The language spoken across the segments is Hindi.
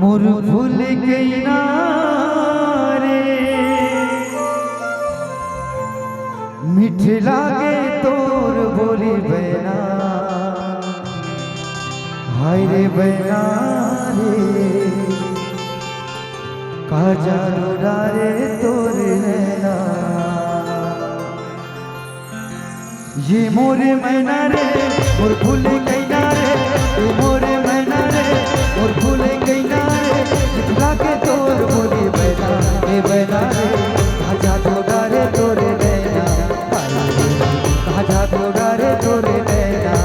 मोर भूल गई ना रे मीठ लागे तोर बोली बहना हाय रे बहना रे काजा डारे तोर नैना ये मोरे मैना रे मोर भूल गई ना रे ये मोरे मैना रे मोर भूल गई ना रे जितला के तोर बोली बहना ए बहना रे काजा डारे तोरे नैना काजा डारे तोरे नैना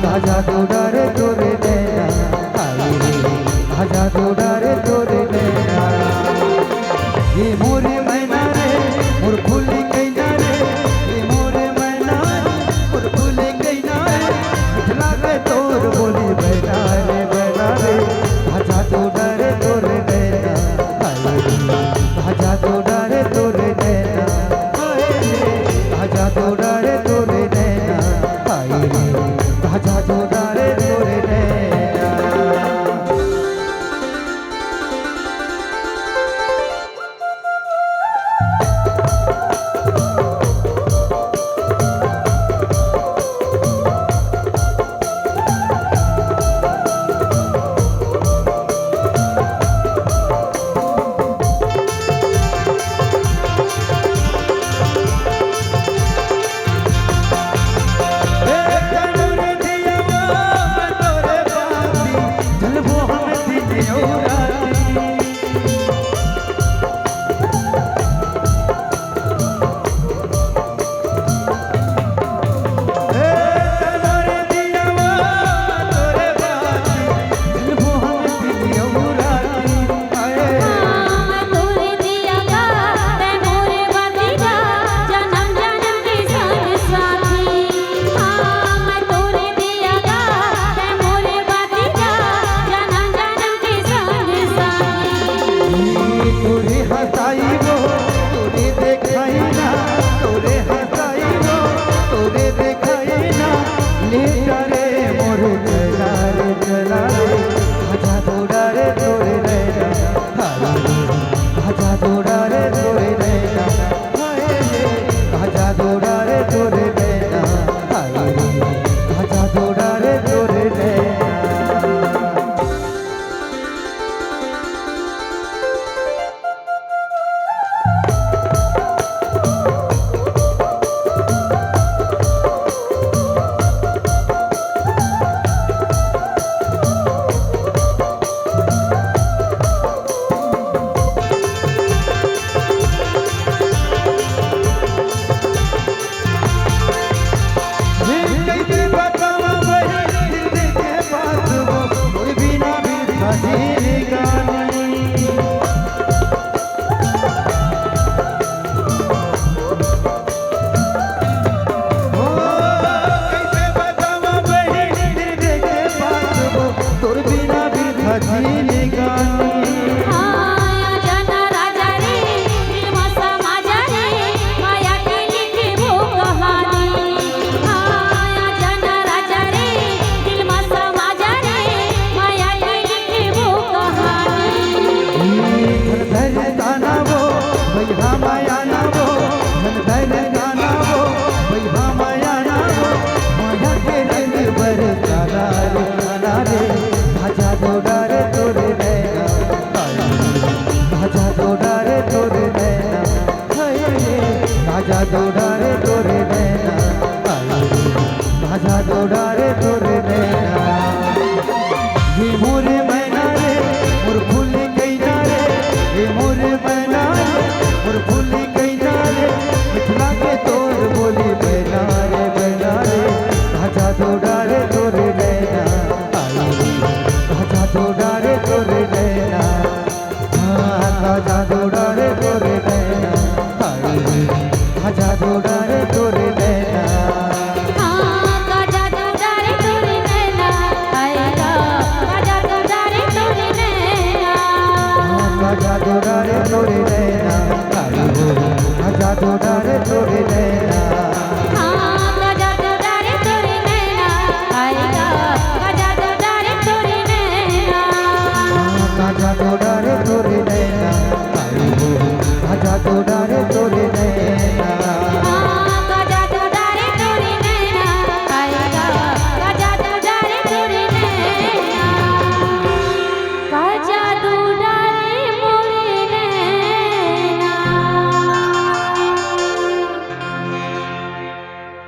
काजा डारे तोरे नैना काजा